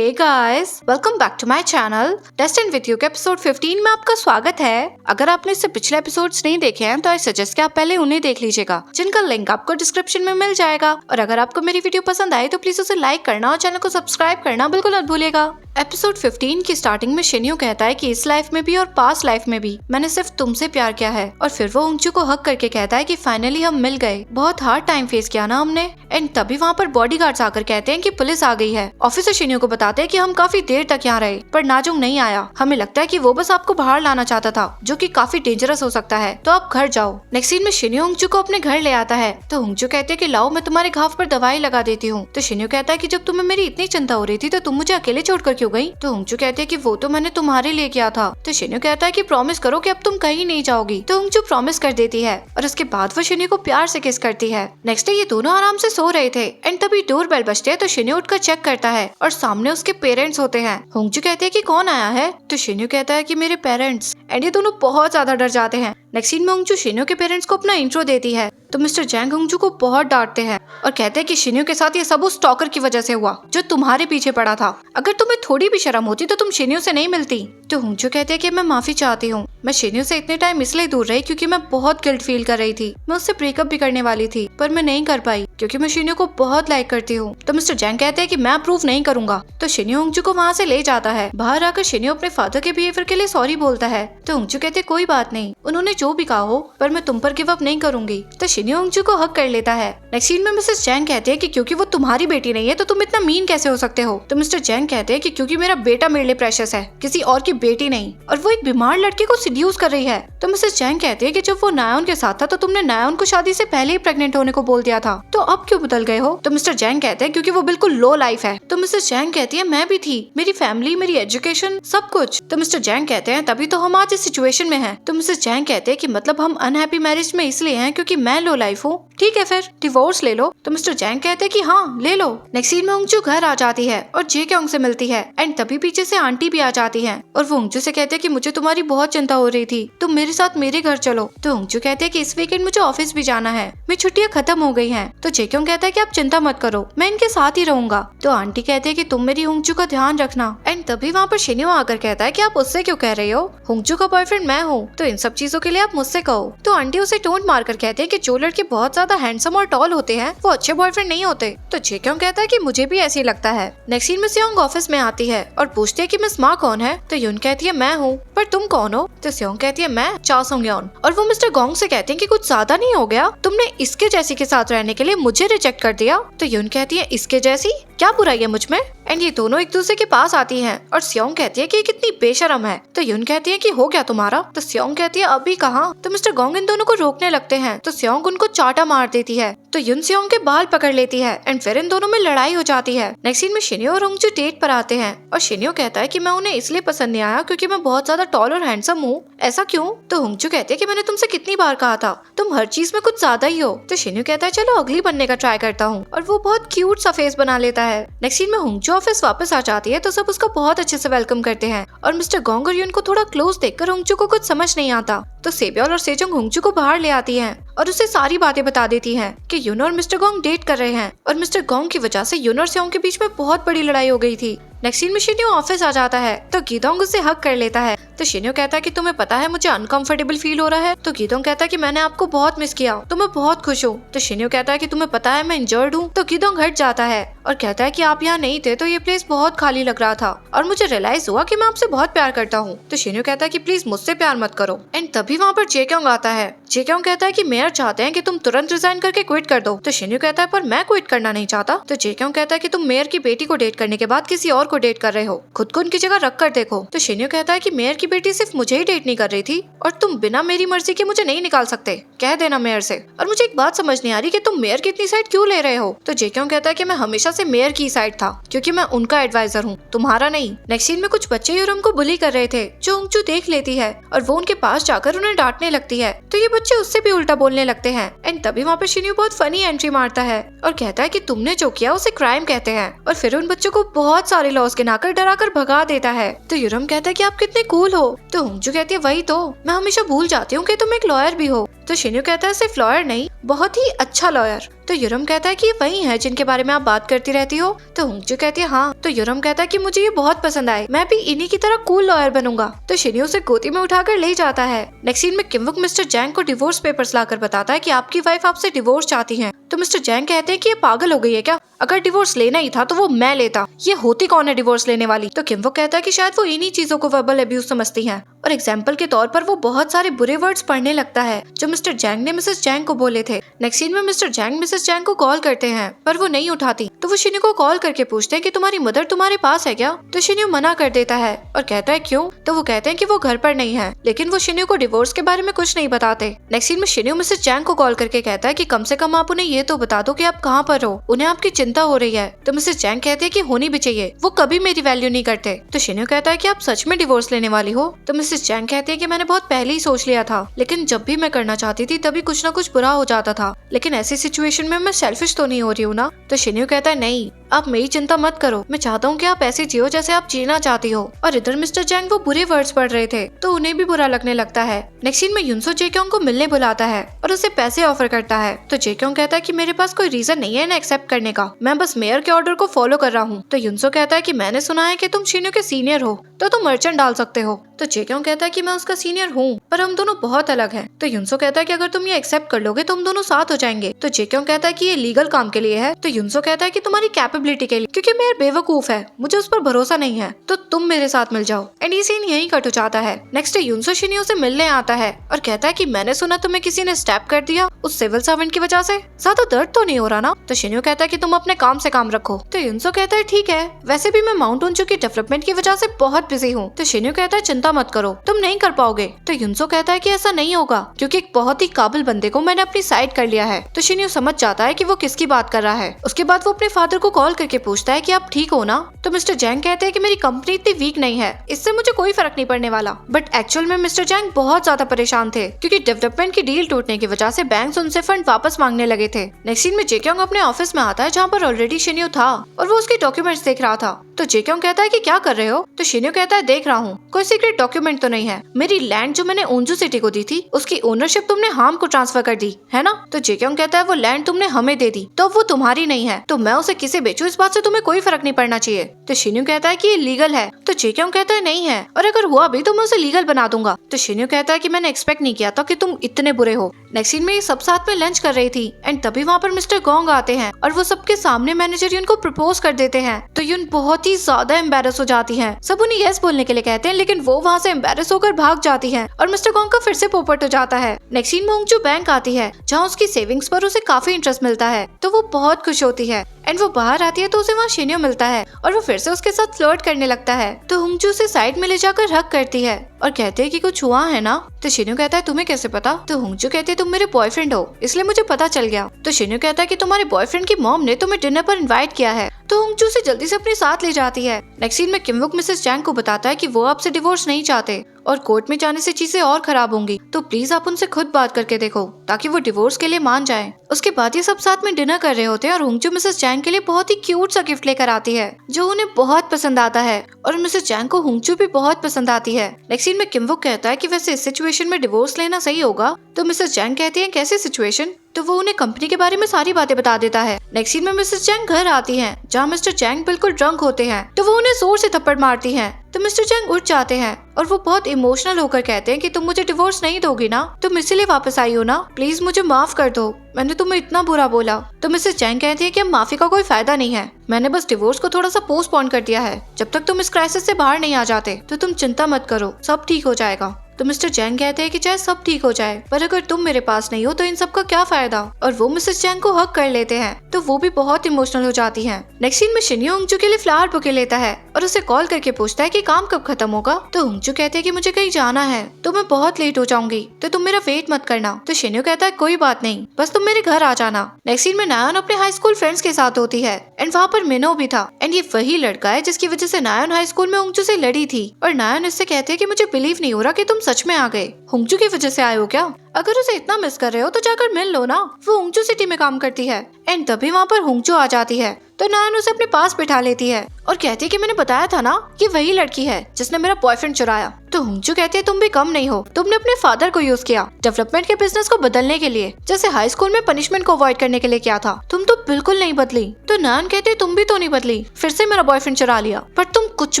Hey guys, welcome back to my channel Destin with you के episode 15 में आपका स्वागत है। अगर आपने इससे पिछले एपिसोड्स नहीं देखे हैं तो आई सजेस्ट कि आप पहले उन्हें देख लीजिएगा, जिनका लिंक आपको डिस्क्रिप्शन में मिल जाएगा। और अगर आपको मेरी वीडियो पसंद आए तो प्लीज उसे लाइक करना और चैनल को सब्सक्राइब करना बिल्कुल मत भूलिएगा। एपिसोड 15 की स्टार्टिंग में शिन्यू कहता है कि इस लाइफ में भी और पास्ट लाइफ में भी मैंने सिर्फ तुमसे प्यार किया है। और फिर वो उंगचू को हक करके कहता है कि फाइनली हम मिल गए, बहुत हार्ड टाइम फेस किया ना हमने। एंड तभी वहाँ पर बॉडीगार्ड्स आकर कहते हैं कि पुलिस आ गई है। ऑफिसर शिन्यू को बताते हैं कि हम काफी देर तक यहाँ रहे पर नाजुंग नहीं आया, हमें लगता है कि वो बस आपको बाहर लाना चाहता था, जो कि काफी डेंजरस हो सकता है, तो आप घर जाओ। नेक्स्ट सीन में शिन्यू उंगचू को अपने घर ले आता है तो उंगचू कहते हैं कि लाओ मैं तुम्हारे घाव पर दवाई लगा देती हूँ। तो शिन्यू कहता है कि जब तुम्हें मेरी इतनी चिंता हो रही थी तो तुम मुझे अकेले छोड़कर क्यों गई। तो उंगचू कहते हैं कि वो तो मैंने तुम्हारे लिए किया था। तो शिन्यू कहता है कि प्रॉमिस करो कि अब तुम कहीं नहीं जाओगी। तो उंगचू प्रॉमिस कर देती है और उसके बाद वो शिन्यू को प्यार से किस करती है। नेक्स्ट डे ये दोनों आराम से सो रहे थे एंड तभी डोर बेल बजते है तो शिन्यू उठकर चेक करता है और सामने उसके पेरेंट्स होते हैं। उंगचू कहते हैं कि कौन आया है। तो शिन्यू कहता है कि मेरे पेरेंट्स। एंड ये दोनों बहुत ज्यादा डर जाते हैं। नेक्स्ट सीन में उंगचू शिन्यू के पेरेंट्स को अपना इंट्रो देती है तो मिस्टर जैंग उंगचू को बहुत डांटते हैं और कहते हैं कि शिन्यू के साथ ये सब उस स्टॉकर की वजह से हुआ जो तुम्हारे पीछे पड़ा था। अगर तुम्हें थोड़ी भी शर्म होती तो तुम शिन्यू से नहीं मिलती। तो उंगचू कहते हैं कि मैं माफी चाहती हूँ, मैं शिन्यू से इतने टाइम इसलिए दूर रही क्योंकि मैं बहुत गिल्ट फील कर रही थी। मैं उससे ब्रेकअप भी करने वाली थी पर मैं नहीं कर पाई क्योंकि मैं शिन्यू को बहुत लाइक करती हूँ। तो मिस्टर जैंग कहते हैं कि मैं अप्रूव नहीं करूंगा। तो शिन्यू उंगचू को वहाँ से ले जाता है। बाहर आकर शिन्यू अपने फादर के बिहेवियर के लिए सॉरी बोलता है। तो उंगचू कहते कोई बात नहीं, उन्होंने जो भी कहा हो पर मैं तुम पर गिव अप नहीं करूंगी। तो शिन्यू उंगचू को हक कर लेता है। नेक्स्ट सीन में मिसेस जैंग कहते हैं कि क्योंकि वो तुम्हारी बेटी नहीं है तो तुम इतना मीन कैसे हो सकते हो। तो मिस्टर जैंग कहते हैं कि क्योंकि मेरा बेटा मेरे लिए प्रेशियस है, किसी और की बेटी नहीं, और वो एक बीमार लड़के को सिड्यूस कर रही है। तो मिसेस जैंग कहती है कि जब वो नायोन के साथ था तो तुमने नायोन को शादी से पहले ही प्रेग्नेंट होने को बोल दिया था, तो अब क्यों बदल गए हो। तो मिस्टर जैंग कहते हैं क्योंकि वो बिल्कुल लो लाइफ है। तो मिसेस जैंग कहती है मैं भी थी, मेरी फैमिली, मेरी एजुकेशन, सब कुछ। तो मिस्टर जैंग कहते हैं तभी तो हम आज इस सिचुएशन में हैं। तो मिसेस जैंग कहते हैं कि मतलब हम अनहैप्पी मैरिज में इसलिए हैं क्योंकि मैं लो लाइफ हूँ, ठीक है फिर डिवोर्स ले लो। तो मिस्टर जैंग कहते हैं कि हाँ ले लो। नेक्स्ट सीन में उंगचू घर आ जाती है और जे क्योंग से मिलती है एंड तभी पीछे से आंटी भी आ जाती है और वो उंगचू से कहते हैं कि मुझे तुम्हारी बहुत चिंता हो रही थी, तुम मेरे साथ मेरे घर चलो। तो उंगचू कहते हैं कि इस वीकेंड मुझे ऑफिस भी जाना है, मेरी छुट्टियां खत्म हो गई हैं। तो जे क्योंग कहता है कि आप चिंता मत करो, मैं इनके साथ ही रहूंगा। तो आंटी कहते हैं कि तुम मेरी उंगचू का ध्यान रखना। एंड तभी वहाँ पर शिन्यू आकर कहता है कि आप उससे क्यों कह रही हो, उंगचू का बॉयफ्रेंड मैं हूँ, तो इन सब चीजों के लिए आप मुझसे कहो। तो आंटी उसे टोंट मारकर कहते हैं कि जो लड़के बहुत ज्यादा हैंडसम और टॉल होते हैं वो अच्छे बॉयफ्रेंड नहीं होते। तो जे क्योंग कहता है कि मुझे भी ऐसे ही लगता है। नेक्स्ट सीन में सियोंग ऑफिस में आती है और पूछती है कि मिस मा कौन है। तो यून कहती है मैं हूँ, पर तुम कौन हो। तो सियोंग कहती है मैं चा सुंग योन। और वो मिस्टर गोंग से कहते हैं कि कुछ ज्यादा नहीं हो गया, तुमने इसके जैसी के साथ रहने के लिए मुझे रिजेक्ट कर दिया। तो यून कहती है इसके जैसी क्या बुराई है मुझ में। एंड ये दोनों एक दूसरे के पास आती हैं और सियोंग कहती है कि कितनी बेशरम है। तो यून कहती है कि हो गया तुम्हारा। तो सियोंग कहती है अभी कहाँ। तो मिस्टर गोंग इन दोनों को रोकने लगते हैं तो सियोंग उनको चाटा मार देती है। तो यून सियोंग के बाल पकड़ लेती है एंड फिर इन दोनों में लड़ाई हो जाती है। नेक्स्ट सीन में शिन्यू और उंगचू डेट पर आते हैं और शिन्यू कहता है कि मैं उन्हें इसलिए पसंद नहीं आया क्योंकि मैं बहुत ज्यादा टॉल और हैंडसम हूँ। ऐसा क्यों। तो उंगचू कहती है कि मैंने तुमसे कितनी बार कहा था तुम हर चीज में कुछ ज्यादा ही हो। तो शिन्यू कहता है चलो अगली बनने का ट्राई करता हूँ और वो बहुत क्यूट सा फेस बना लेता है। नेक्स्ट सीन में उंगचू ऑफिस वापस आ जाती है तो सब उसका बहुत अच्छे से वेलकम करते हैं और मिस्टर गोंग और यून को थोड़ा क्लोज देखकर उंगचू को कुछ समझ नहीं आता। तो सेब्योल और सेजोंग उंगचू को बाहर ले आती हैं और उसे सारी बातें बता देती हैं कि यून और मिस्टर गोंग डेट कर रहे हैं और मिस्टर गोंग की वजह से यून और सियोंग के बीच में बहुत बड़ी लड़ाई हो गई थी। नेक्स्ट सीन में शिन्यू ऑफिस आ जाता है तो गीदोंग उससे हक कर लेता है। तो शिन्यू कहता है कि तुम्हें पता है मुझे अनकंफर्टेबल फील हो रहा है। तो गीदोंग कहता है कि मैंने आपको बहुत मिस किया, तो मैं बहुत खुश हूँ। तो शिन्यू कहता है कि तुम्हें पता है मैं इंजर्ड हूँ। तो गीदोंग हट जाता है और कहता है कि आप यहाँ नहीं थे तो ये प्लेस बहुत खाली लग रहा था और मुझे रियलाइज हुआ कि मैं आपसे बहुत प्यार करता हूँ। तो शिन्यू कहता है कि प्लीज मुझसे प्यार मत करो। एंड तभी वहाँ पर जे क्योंग आता है। जे क्योंग कहता है कि मेयर चाहते हैं कि तुम तुरंत रिजाइन करके क्विट कर दो। तो शिन्यू कहता है पर मैं क्विट करना नहीं चाहता। तो जे क्योंग कहता है कि तुम मेयर की बेटी को डेट करने के बाद किसी और को डेट कर रहे हो, खुद को उनकी जगह रख कर देखो। तो शिन्यू कहता है कि मेयर की बेटी सिर्फ मुझे ही डेट नहीं कर रही थी और तुम बिना मेरी मर्जी के मुझे नहीं निकाल सकते, कह देना मेयर से। और मुझे एक बात समझ नहीं आ रही कि तुम मेयर की इतनी साइड क्यों ले रहे हो। तो जे क्योंग कहता है कि मैं हमेशा से मेयर की साइड था क्योंकि मैं उनका एडवाइजर हूँ, तुम्हारा नहीं। नेक्स्ट सीन में कुछ बच्चे यूरम को बुली कर रहे थे जो उंगचू देख लेती है और वो उनके पास जाकर उन्हें डांटने लगती है। तो ये बच्चे उससे भी उल्टा बोलने लगते हैं। एंड तभी वहाँ पे शिन्यू बहुत फनी एंट्री मारता है और कहता है कि तुमने जो किया उसे क्राइम कहते हैं और फिर उन बच्चों को बहुत सारे लॉस गिनाकर डराकर भगा देता है। तो यूरम कहता है कि आप कितने कूल हो। तो उंगचू कहती है वही तो, मैं हमेशा भूल जाती हूँ कि तुम एक लॉयर भी हो। तो शिन्यू कहता है सिर्फ लॉयर नहीं, बहुत ही अच्छा लॉयर। तो यूरम कहता है कि ये वही है जिनके बारे में आप बात करती रहती हो। तो होंगजू कहती है हाँ। तो यूरम कहता है कि मुझे ये बहुत पसंद आए, मैं भी इन्हीं की तरह कूल लॉयर बनूंगा। तो शिन्यू उसे गोदी में उठाकर ले जाता है। नेक्स्ट सीन में किमवुक मिस्टर जैंग को डिवोर्स पेपर्स लाकर बताता है कि आपकी वाइफ आपसे डिवोर्स चाहती है। तो मिस्टर जैंग कहते हैं कि ये पागल हो गई है क्या, अगर डिवोर्स लेना ही था तो वो मैं लेता, ये होती कौन है डिवोर्स लेने वाली। तो किमवुक कहता है कि शायद वो इन्हीं चीजों को वर्बल अब्यूज समझती हैं और एग्जाम्पल के तौर पर वो बहुत सारे बुरे वर्ड्स पढ़ने लगता है जो मिस्टर जैंग ने मिसेस जैंग को बोले थे। नेक्स्ट सीन में मिस्टर जैंग मिसेस जैंग को कॉल करते हैं पर वो नहीं उठाती। तो वो शिन्यू को कॉल करके पूछते हैं कि तुम्हारी मदर तुम्हारे पास है क्या। तो शिन्यू मना कर देता है और कहता है क्यों। तो वो कहते हैं कि वो घर पर नहीं है, लेकिन वो शिन्यू को डिवोर्स के बारे में कुछ नहीं बताते। नेक्स्ट सीन में शिन्यू मिसेस जैंग को कॉल करके कहता है कि कम से कम आप उन्हें ये तो बता दो कि आप कहाँ पर हो, उन्हें आपकी चिंता हो रही है। तो मिसेस जैंग कहती है कि होनी भी चाहिए, वो कभी मेरी वैल्यू नहीं करते। तो शिन्यू कहता है कि आप सच में डिवोर्स लेने वाली हो। तो मिसेस जैंग कहती है कि मैंने बहुत पहले ही सोच लिया था, लेकिन जब भी मैं करना चाहती थी तभी कुछ ना कुछ बुरा हो जाता था, लेकिन ऐसी सिचुएशन में मैं सेल्फिश तो नहीं हो रही हूँ ना। तो शिन्यू कहता है नहीं, आप मेरी चिंता मत करो, मैं चाहता हूँ कि आप ऐसे जियो जैसे आप जीना चाहती हो। और इधर मिस्टर जैंग वो बुरे वर्ड्स पढ़ रहे थे तो उन्हें भी बुरा लगने लगता है। नेक्स्ट सीन में युनसो जेक्योंग को मिलने बुलाता है और उसे पैसे ऑफर करता है। तो जेक्योंग कहता है कि मेरे पास कोई रीजन नहीं है इन्हें एक्सेप्ट करने का, मैं बस मेयर के ऑर्डर को फॉलो कर रहा हूँ। तो युनसो कहता है कि मैंने सुना है कि तुम शिन्यू के सीनियर हो तो तुम मर्चेंट डाल सकते हो। तो जेक्योंग कहता है कि मैं उसका सीनियर हूँ पर हम दोनों बहुत अलग हैं। तो युनसो कहता है कि अगर तुम ये एक्सेप्ट कर लोगे तो हम दोनों साथ हो जाएंगे। तो जेक्योंग कहता है कि ये लीगल काम के लिए है। तो युनसो कहता है कि तुम्हारी कैपेबिलिटी के लिए, क्योंकि मेयर बेवकूफ है, मुझे उस पर भरोसा नहीं है, तो तुम मेरे साथ मिल जाओ। एंड ये सीन यहीं कट हो जाता है। नेक्स्ट डे युनसो शिन्यू से मिलने आता है और कहता है कि मैंने सुना तुम्हें किसी ने स्टैप कर दिया उस सिविल सर्वेंट की वजह से, ज्यादा दर्द तो नहीं हो रहा ना। तो शिन्यू कहता है कि तुम अपने काम से काम रखो। तो युनसो कहता है ठीक है, वैसे भी मैं माउंट उनचू की डेवलपमेंट की वजह से बहुत बिजी हूँ। तो शिन्यू कहता है चिंता मत करो, तुम नहीं कर पाओगे। तो युनसो कहता है कि ऐसा नहीं होगा क्योंकि एक बहुत ही काबिल बंदे को मैंने अपनी साइड कर लिया है। तो शिन्यू समझ जाता है कि वो किसकी बात कर रहा है। उसके बाद वो अपने फादर को कॉल करके पूछता है कि आप ठीक हो ना। तो मिस्टर जैंग कहते हैं कि मेरी कंपनी इतनी वीक नहीं है, इससे मुझे कोई फर्क नहीं पड़ने वाला। बट एक्चुअल में मिस्टर जैंग बहुत ज्यादा परेशान थे क्योंकि डेवलपमेंट की डील टूटने की वजह से बैंक उनसे फंड वापस मांगने लगे थे। नेक्स्ट सीन में जेक्योंग अपने ऑफिस में आता है जहाँ पर ऑलरेडी शिन्यू था और वो उसके डॉक्यूमेंट्स देख रहा था। तो जेक्योंग कहता है कि क्या कर रहे हो। तो शिन्यू कहता है देख रहा हूँ, कोई सीक्रेट डॉक्यूमेंट तो नहीं है। मेरी लैंड जो मैंने ओंजू सिटी को दी थी उसकी ओनरशिप तुमने हाम को ट्रांसफर कर दी है ना। तो जेक्योंग कहता है वो लैंड तुमने हमें दे दी तो वो तुम्हारी नहीं है, तो मैं उसे किसे बेचूं इस बात से तुम्हें कोई फर्क नहीं पड़ना चाहिए। तो शिन्यू कहता है कि ये लीगल है। तो जेक्योंग कहता है नहीं है, और अगर हुआ भी तो मैं उसे लीगल बना दूंगा। तो शिन्यू कहता है कि मैंने एक्सपेक्ट नहीं किया था कि तुम इतने बुरे हो। नेक्स्ट सीन में ये सब साथ में लंच कर रही थी एंड तभी वहाँ पर मिस्टर गोंग आते हैं और वो सबके सामने मैनेजर युन को प्रपोज कर देते हैं। तो युन बहुत ही ज्यादा एम्बेरस हो जाती है। सब उन्हें यस बोलने के लिए कहते हैं लेकिन वो वहाँ से एम्बेरस होकर भाग जाती है और मिस्टर गोंग का फिर से पोपट हो जाता है। नेक्स्ट सीन में ओंगजू बैंक आती है जहाँ उसकी सेविंग्स पर उसे काफी इंटरेस्ट मिलता है तो वो बहुत खुश होती है एंड वो बाहर आती है तो उसे वहाँ शिन्यू मिलता है और वो फिर से उसके साथ फ्लर्ट करने लगता है। तो होंगजू उसे साइड में ले जाकर हक करती है और कहते हैं कि कुछ हुआ है ना। तो शिन्यू कहता है तुम्हें कैसे पता। तो होंगजू कहती है तुम मेरे बॉयफ्रेंड हो इसलिए मुझे पता चल गया। तो शिन्यू कहता है कि तुम्हारे बॉयफ्रेंड की मॉम ने तुम्हें डिनर पर इनवाइट किया है। तो होंगजू उसे जल्दी से अपने साथ ले जाती है। नेक्स्ट सीन में किमवुक मिसेस जैंग को बताता है कि वो आपसे डिवोर्स नहीं चाहते और कोर्ट में जाने से चीजें और खराब होंगी, तो प्लीज आप उनसे खुद बात करके देखो ताकि वो डिवोर्स के लिए मान जाए। उसके बाद ये सब साथ में डिनर कर रहे होते हैं और होंगजू मिसेस जैंग के लिए बहुत ही क्यूट सा गिफ्ट लेकर आती है जो उन्हें बहुत पसंद आता है और मिसेस जैंग को होंगजू भी बहुत पसंद आती है। नेक्स्ट सीन में किमवुक कहता है कि वैसे इस सिचुएशन में डिवोर्स लेना सही होगा। तो मिसेस जैंग कहती है कैसी सिचुएशन। तो वो उन्हें कंपनी के बारे में सारी बातें बता देता है। नेक्स्ट सीन में मिसेस जैंग घर आती हैं जहाँ मिस्टर जैंग बिल्कुल ड्रंक होते हैं तो वो उन्हें जोर से थप्पड़ मारती हैं। तो मिस्टर जैंग उठ जाते हैं और वो बहुत इमोशनल होकर कहते हैं कि तुम मुझे डिवोर्स नहीं दोगी ना, तुम इसीलिए वापस आई हो ना, प्लीज मुझे माफ कर दो, मैंने तुम्हें इतना बुरा बोला। तो मिसेस जैंग कहती है कि अब माफी का कोई फायदा नहीं है, मैंने बस डिवोर्स को थोड़ा सा पोस्टपोन कर दिया है, जब तक तुम इस क्राइसिस से बाहर नहीं आ जाते तो तुम चिंता मत करो, सब ठीक हो जाएगा। तो मिस्टर जैंग कहते हैं कि चाहे सब ठीक हो जाए पर अगर तुम मेरे पास नहीं हो तो इन सब का क्या फायदा। और वो मिसेस जैंग को हक कर लेते हैं तो वो भी बहुत इमोशनल हो जाती हैं। नेक्स्ट सीन में शिन्यू होंगजू के लिए फ्लावर बुके लेता है और उसे कॉल करके पूछता है कि काम कब खत्म होगा। तो होंगजू कहते हैं कि मुझे कहीं जाना है तो मैं बहुत लेट हो जाऊंगी तो तुम मेरा वेट मत करना। तो शिन्यू कहता है कोई बात नहीं, बस तुम मेरे घर आ जाना। नेक्स्ट सीन में नायन अपने हाई स्कूल फ्रेंड्स के साथ होती है एंड वहाँ पर मिनो भी था एंड ये वही लड़का है जिसकी वजह से नायन हाई स्कूल में होंगजू से लड़ी थी। और नायन इससे कहते हैं कि मुझे बिलीव नहीं हो रहा कि तुम सच में आ गए, होंगजू की वजह से आए हो क्या, अगर उसे इतना मिस कर रहे हो तो जाकर मिल लो ना, वो होंगजू सिटी में काम करती है। एंड तभी वहाँ पर होंगजू आ जाती है तो नायन उसे अपने पास बिठा लेती है और कहती है कि मैंने बताया था ना कि वही लड़की है जिसने मेरा बॉयफ्रेंड चुराया। तो होंगजू कहती है तुम भी कम नहीं हो, तुमने अपने फादर को यूज किया डेवलपमेंट के बिजनेस को बदलने के लिए, जैसे हाई स्कूल में पनिशमेंट को अवॉइड करने के लिए किया था। तुम तो बिल्कुल नहीं बदली। तो नायन कहती है तुम भी तो नहीं बदली, फिर से मेरा बॉयफ्रेंड चुरा लिया, पर तुम कुछ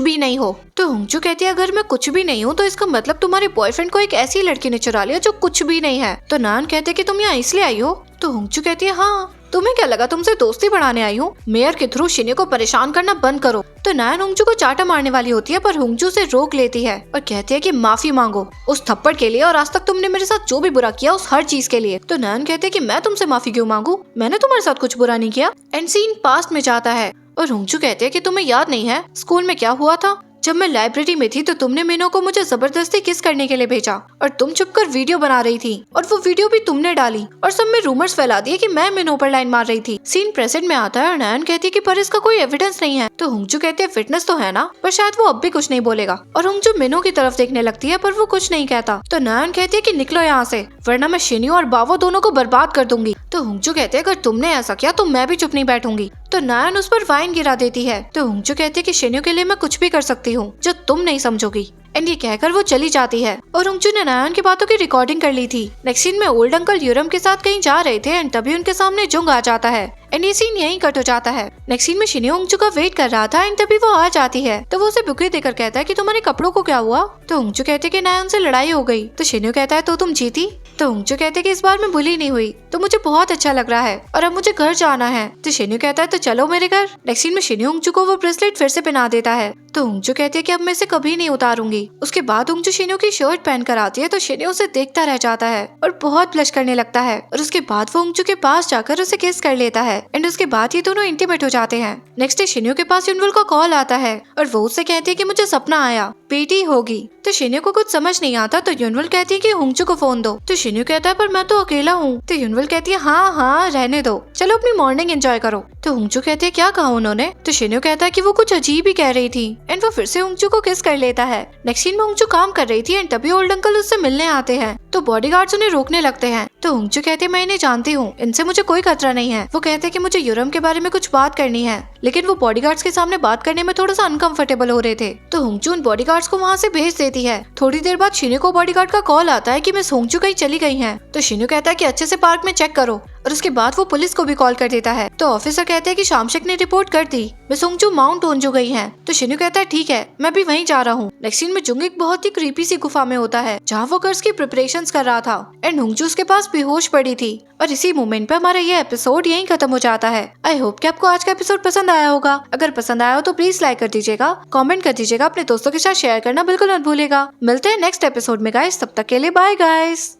भी नहीं हो। तो होंगजू कहती है अगर मैं कुछ भी नहीं हूँ तो इसका मतलब तुम्हारे बॉयफ्रेंड को एक ऐसी लड़की ने चुरा लिया जो कुछ भी नहीं है। तो नायन कहते कि तुम यहाँ इसलिए आई हो। तो होंगजू कहती है हाँ, तुम्हें क्या लगा तुमसे दोस्ती बढ़ाने आई हूँ? मेयर के थ्रू शिन्यो को परेशान करना बंद करो। तो नायन होंगजू को चाटा मारने वाली होती है, पर होंगजू उसे रोक लेती है और कहती है कि माफी मांगो उस थप्पड़ के लिए और आज तक तुमने मेरे साथ जो भी बुरा किया उस हर चीज के लिए। तो नायन कहते है कि मैं तुमसे माफी क्यों मांगू, मैंने तुम्हारे साथ कुछ बुरा नहीं किया। एंड सीन पास्ट में जाता है और होंगजू कहते है कि तुम्हें याद नहीं है स्कूल में क्या हुआ था? जब मैं लाइब्रेरी में थी तो तुमने मिनो को मुझे जबरदस्ती किस करने के लिए भेजा और तुम छुपकर वीडियो बना रही थी और वो वीडियो भी तुमने डाली और सब में रूमर्स फैला दिए कि मैं मिनो पर लाइन मार रही थी। सीन प्रेजेंट में आता है और नायन कहती है कि पर इसका कोई एविडेंस नहीं है। तो होंगजू कहती है फिटनेस तो है ना, पर शायद वो अब भी कुछ नहीं बोलेगा। और होंगजू मिनो की तरफ देखने लगती है पर वो कुछ नहीं कहता। तो नायन कहती है कि निकलो यहाँ से वरना मैं शिन्यो और बावो दोनों को बर्बाद कर दूंगी। तो होंगजू कहते हैं अगर तुमने ऐसा किया तो मैं भी चुप नहीं बैठूंगी। तो नायन उस पर वाइन गिरा देती है। तो होंगजू कहती है कि शिन्यो के लिए मैं कुछ भी कर सकती हूँ जो तुम नहीं समझोगी। एंड ये कहकर वो चली जाती है और होंगजू ने नायन की बातों की रिकॉर्डिंग कर ली थी। नेक्स्ट सीन में ओल्ड अंकल यूरम के साथ कहीं जा रहे थे एंड तभी उनके सामने जुंग आ जाता है एंड ये सीन यहीं कट हो जाता है। नेक्स्ट सीन में शिन्यो होंगजू का वेट कर रहा था एंड तभी वो आ जाती है। तो वो उसे बुके देकर कहता है कि तुम्हारे कपड़ों को क्या हुआ? तो होंगजू कहते हैं कि नायन से लड़ाई हो गई। तो शिन्यो कहता है तो तुम जीती? तो होंगजू कहते हैं कि इस बार मैं बुली नहीं हुई, तो मुझे बहुत अच्छा लग रहा है और अब मुझे घर जाना है। तो शिन्यो कहता है तो चलो मेरे घर। नेक्स्ट सीन में शिन्यो होंगजू को वो ब्रेसलेट फिर से पहना देता है। तो होंगजू कहती है कि अब मैं इसे कभी नहीं उतारूंगी। उसके बाद होंगजू शिन्यो की शर्ट पहन कर आती है तो शिन्यो उसे देखता रह जाता है और बहुत ब्लश करने लगता है और उसके बाद वो होंगजू के पास जाकर उसे किस कर लेता है एंड उसके बाद ये दोनों इंटीमेट हो जाते हैं। नेक्स्ट डे शिन्यो के पास युनवुल का कॉल आता है और वो उससे कहती है कि मुझे सपना आया बेटी होगी। तो शिन्यो को कुछ समझ नहीं आता तो युनवुल कहती है कि होंगजू को फोन दो। तो शिन्यो कहता है पर मैं तो अकेला हूँ। तो युनवुल कहती है हाँ हाँ रहने दो, चलो अपनी मॉर्निंग एंजॉय करो। तो होंगजू कहती है क्या कहा उन्होंने? तो शिन्यो कहता है कि वो कुछ अजीब ही कह रही थी एंड वो फिर से होंगजू को किस कर लेता है। नेक्स्ट सीन में होंगजू काम कर रही थी एंड तभी ओल्ड अंकल उससे मिलने आते हैं तो बॉडीगार्ड्स उन्हें रोकने लगते हैं। तो होंगजू कहती है मैं इन्हें जानती हूँ, इनसे मुझे कोई खतरा नहीं है। वो कहते हैं कि मुझे यूरम के बारे में कुछ बात करनी है, लेकिन वो बॉडीगार्ड्स के सामने बात करने में थोड़ा सा अनकंफर्टेबल हो रहे थे। तो होंगजू उन बॉडीगार्ड्स को वहाँ से भेज देती है। थोड़ी देर बाद शिन्यो को बॉडीगार्ड का कॉल आता है कि मिस होंगजू कहीं चली गई हैं। तो शिन्यो कहता है कि अच्छे से पार्क में चेक करो और उसके बाद वो पुलिस को भी कॉल कर देता है। तो ऑफिसर कहते हैं कि शामशक ने रिपोर्ट कर दी, मिस होंगजू माउंट ओंजू गई हैं। तो शिन्यो कहता है ठीक है मैं भी वहीं जा रहा हूँ। नेक्स्ट सीन में जुंग एक बहुत ही क्रीपी सी गुफा में होता है जहाँ वो कर्ज की प्रिपरेशंस कर रहा था एंड होंगजू उसके पास बेहोश पड़ी थी। और इसी मोमेंट पे हमारा ये एपिसोड यहीं खत्म हो जाता है। आई होप कि आपको आज का एपिसोड पसंद आया होगा। अगर पसंद आया हो तो प्लीज लाइक कर दीजिएगा, कमेंट कर दीजिएगा, अपने दोस्तों के साथ शेयर करना बिल्कुल मत भूलिएगा। मिलते हैं नेक्स्ट एपिसोड में गाइस, तब तक के लिए बाय गाइस।